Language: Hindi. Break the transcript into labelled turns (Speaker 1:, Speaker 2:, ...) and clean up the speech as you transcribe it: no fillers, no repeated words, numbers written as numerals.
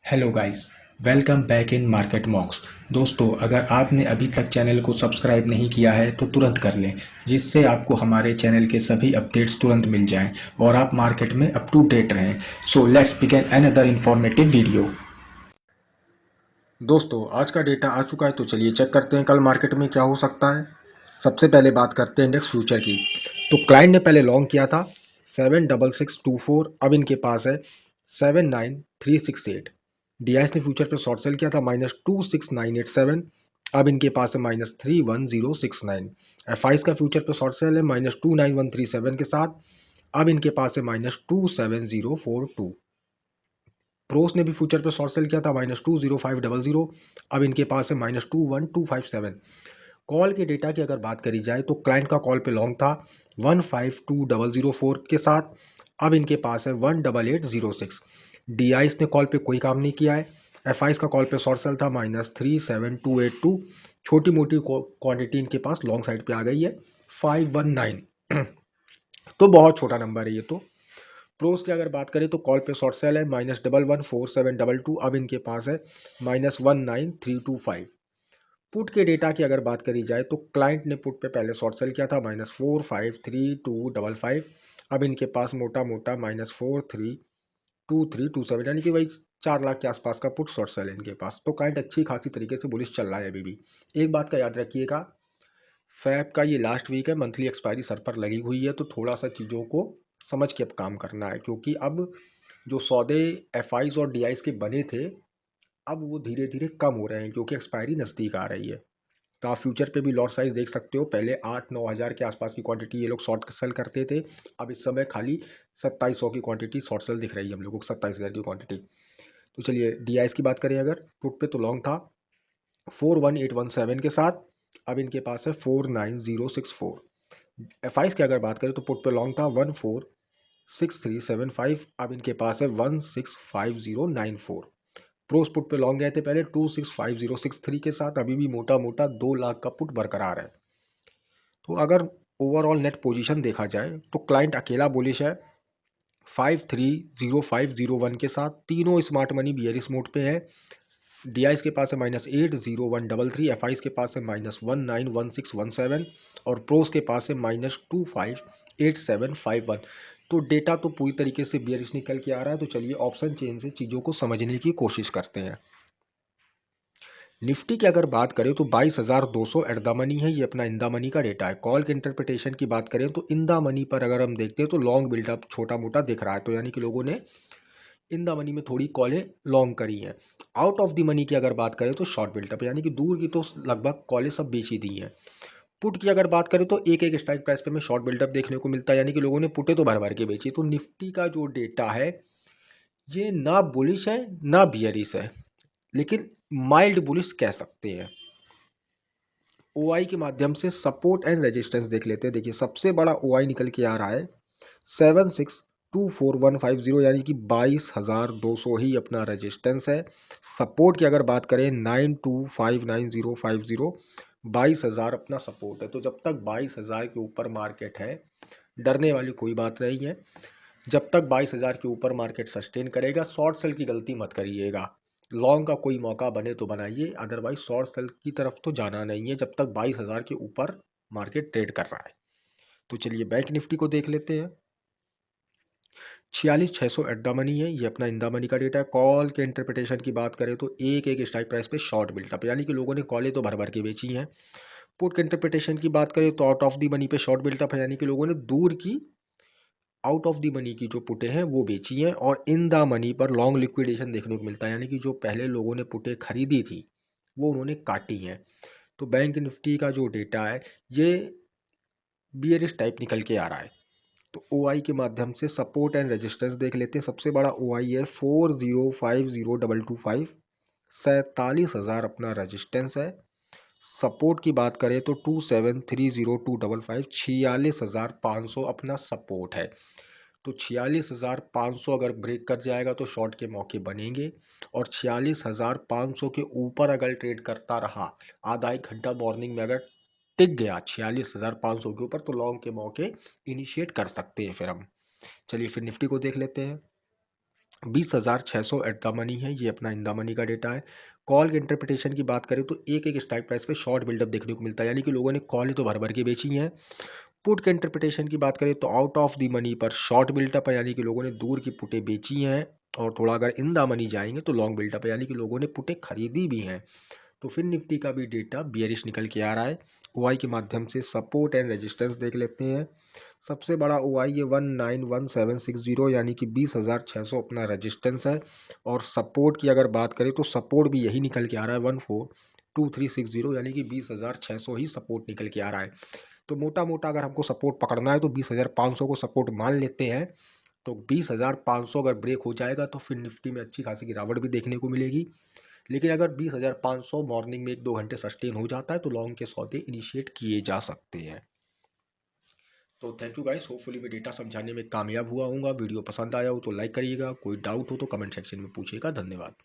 Speaker 1: Hello guys, welcome back in market मॉक्स। दोस्तों, अगर आपने अभी तक चैनल को सब्सक्राइब नहीं किया है तो तुरंत कर लें, जिससे आपको हमारे चैनल के सभी अपडेट्स तुरंत मिल जाएं और आप मार्केट में अप टू डेट रहें। So let's begin another informative video. दोस्तों, आज का डेटा आ चुका है तो चलिए चेक करते हैं कल मार्केट में क्या हो सकता है। सबसे पहले बात करते हैं इंडेक्स फ्यूचर की। तो क्लाइंट ने पहले लॉन्ग किया था 76624, अब इनके पास है 79368। डीआईएस ने फ्यूचर पे शॉर्ट सेल किया था -26987, अब इनके पास है -31069। एफआईस का फ्यूचर पे शॉर्ट सेल है -29137 के साथ, अब इनके पास है -27042। प्रोस ने भी फ्यूचर पे शॉर्ट सेल किया था -20500, अब इनके पास है -21257। कॉल के डेटा की अगर बात करी जाए तो क्लाइंट का कॉल पे लॉन्ग था 152004 के साथ, अब इनके पास है 18806। डीआईस ने कॉल पे कोई काम नहीं किया है। एफआईस का कॉल पे शॉर्ट सेल था -37282, छोटी मोटी क्वांटिटी इनके पास लॉन्ग साइड पे आ गई है 519। तो बहुत छोटा नंबर है ये तो। प्रोस की अगर बात करें तो कॉल पे शॉर्ट सेल है -114722, अब इनके पास है -19325। पुट के डेटा की अगर बात करी जाए तो क्लाइंट ने पुट पे पहले शॉर्ट सेल किया था -453255, अब इनके पास मोटा मोटा -432327, यानी कि वही 4 लाख के आसपास का पुट शॉर्ट सेल है इनके पास। तो क्लाइंट अच्छी खासी तरीके से बुलिश चल रहा है अभी भी। एक बात का याद रखिएगा, फैब का ये लास्ट वीक है, मंथली एक्सपायरी सर पर लगी हुई है, तो थोड़ा सा चीज़ों को समझ के अब काम करना है, क्योंकि अब जो सौदे एफआईज और डीआईस के बने थे अब वो धीरे धीरे कम हो रहे हैं क्योंकि एक्सपायरी नज़दीक आ रही है। तो आप फ्यूचर पे भी लॉट साइज देख सकते हो, पहले 8-9 हज़ार के आसपास की क्वांटिटी ये लोग शॉर्ट सेल करते थे, अब इस समय खाली 2700 की क्वांटिटी शॉर्ट सेल दिख रही है हम लोगों को, 27,000 की क्वांटिटी। तो चलिए डीआईएस की बात करें, अगर पुट पे तो लॉन्ग था 41817 के साथ, अब इनके पास है 49064। एफआईस की अगर बात करें तो पुट पे लॉन्ग था 146375, अब इनके पास है 165094। प्रोस पुट पे लॉन्ग गए थे पहले 265063 के साथ, अभी भी मोटा मोटा 2 लाख का पुट बरकरार है। तो अगर ओवरऑल नेट पोजीशन देखा जाए तो क्लाइंट अकेला बुलिश है 530501 के साथ, तीनों स्मार्ट मनी बियरिश मोड पे है। डीआईएस के पास है -80133, एफआईस के पास है -191617 और प्रोस के पास है -258751। तो डेटा तो पूरी तरीके से बियरिश निकल के आ रहा है। तो चलिए ऑप्शन चेन से चीज़ों को समझने की कोशिश करते हैं। निफ्टी की अगर बात करें तो 22,200 एट द मनी है, ये अपना इन द मनी का डेटा है। कॉल के इंटरप्रिटेशन की बात करें तो इन द मनी पर अगर हम देखते हैं तो लॉन्ग बिल्डअप छोटा मोटा दिख रहा है, तो यानी कि लोगों ने इन द मनी में थोड़ी कॉलें लॉन्ग करी हैं। आउट ऑफ द मनी की अगर बात करें तो शॉर्ट बिल्डअप, यानी कि दूर की तो लगभग कॉलें सब बेची दी हैं। पुट की अगर बात करें तो एक एक स्ट्राइक प्राइस पे में शॉर्ट बिल्डअप देखने को मिलता है, यानी कि लोगों ने पुटे तो भर भर के बेची। तो निफ्टी का जो डेटा है ये ना बुलिश है ना बियरिश है, लेकिन माइल्ड बुलिश कह सकते हैं। ओआई के माध्यम से सपोर्ट एंड रेजिस्टेंस देख लेते हैं। देखिए सबसे बड़ा ओआई निकल के आ रहा है 7624150, यानी कि 22,200 ही अपना रेजिस्टेंस है। सपोर्ट की अगर बात करें 9259,050, 22,000 अपना सपोर्ट है। तो जब तक 22,000 के ऊपर मार्केट है डरने वाली कोई बात नहीं है। जब तक 22,000 के ऊपर मार्केट सस्टेन करेगा, शॉर्ट सेल की गलती मत करिएगा। लॉन्ग का कोई मौका बने तो बनाइए, अदरवाइज शॉर्ट सेल की तरफ तो जाना नहीं है जब तक 22,000 के ऊपर मार्केट ट्रेड कर रहा है। तो चलिए बैंक निफ्टी को देख लेते हैं। 46,600 एट द मनी है, ये अपना इन द मनी का डेटा है। कॉल के इंटरप्रिटेशन की बात करें तो एक एक स्ट्राइक प्राइस पे शॉर्ट बिल्टअप, यानी कि लोगों ने कॉलें तो भर भर के बेची हैं। पुट के इंटरप्रिटेशन की बात करें तो आउट ऑफ द मनी पे शॉर्ट बिल्टअप है, यानी कि लोगों ने दूर की आउट ऑफ द मनी की जो पुटे हैं वो बेची हैं। और इन द मनी पर लॉन्ग लिक्विडेशन देखने को मिलता है, यानी कि जो पहले लोगों ने पुटे खरीदी थी वो उन्होंने काटी हैं। तो बैंक निफ्टी का जो डेटा है ये बियरिश टाइप निकल के आ रहा है। तो ओआई के माध्यम से सपोर्ट एंड रेजिस्टेंस देख लेते हैं। सबसे बड़ा ओआई है 4050225, 47,000 अपना रेजिस्टेंस है। सपोर्ट की बात करें तो 2730,255, 46,500 अपना सपोर्ट है। तो 46,500 अगर ब्रेक कर जाएगा तो शॉर्ट के मौके बनेंगे, और 46,500 के ऊपर अगर ट्रेड करता रहा आधा एक घंटा मॉर्निंग में अगर टिक गया 46,500 के ऊपर, तो लॉन्ग के मौके इनिशिएट कर सकते हैं फिर हम। चलिए फिर निफ्टी को देख लेते हैं। 20,600 एट द मनी है, ये अपना इन द मनी का डेटा है। कॉल के इंटरप्रिटेशन की बात करें तो एक एक स्ट्राइक प्राइस पे शॉर्ट बिल्डअप देखने को मिलता है, यानी कि लोगों ने कॉल ही तो भर भर के बेची है। पुट के इंटरप्रिटेशन की बात करें तो आउट ऑफ द मनी पर शॉर्ट बिल्डअप है, यानी कि लोगों ने दूर की पुटें बेची हैं। और थोड़ा अगर इन द मनी जाएंगे तो लॉन्ग बिल्डअप है, यानी कि लोगों ने पुटें खरीदी भी हैं। तो फिर निफ्टी का भी डेटा बियरिश निकल के आ रहा है। ओआई के माध्यम से सपोर्ट एंड रेजिस्टेंस देख लेते हैं। सबसे बड़ा ओआई ये 191760, यानी कि 20,600 अपना रेजिस्टेंस है। और सपोर्ट की अगर बात करें तो सपोर्ट भी यही निकल के आ रहा है 142360, यानी कि 20,600 ही सपोर्ट निकल के आ रहा है। तो मोटा मोटा अगर हमको सपोर्ट पकड़ना है तो 20,500 को सपोर्ट मान लेते हैं। तो 20,500 अगर ब्रेक हो जाएगा तो फिर निफ्टी में अच्छी खासी गिरावट भी देखने को मिलेगी। लेकिन अगर 20,500 मॉर्निंग में 1-2 घंटे सस्टेन हो जाता है तो लॉन्ग के सौदे इनिशिएट किए जा सकते हैं। तो थैंक यू गाइस, होपफुली मैं डेटा समझाने में कामयाब हुआ हूँ। वीडियो पसंद आया हो तो लाइक करिएगा, कोई डाउट हो तो कमेंट सेक्शन में पूछिएगा। धन्यवाद।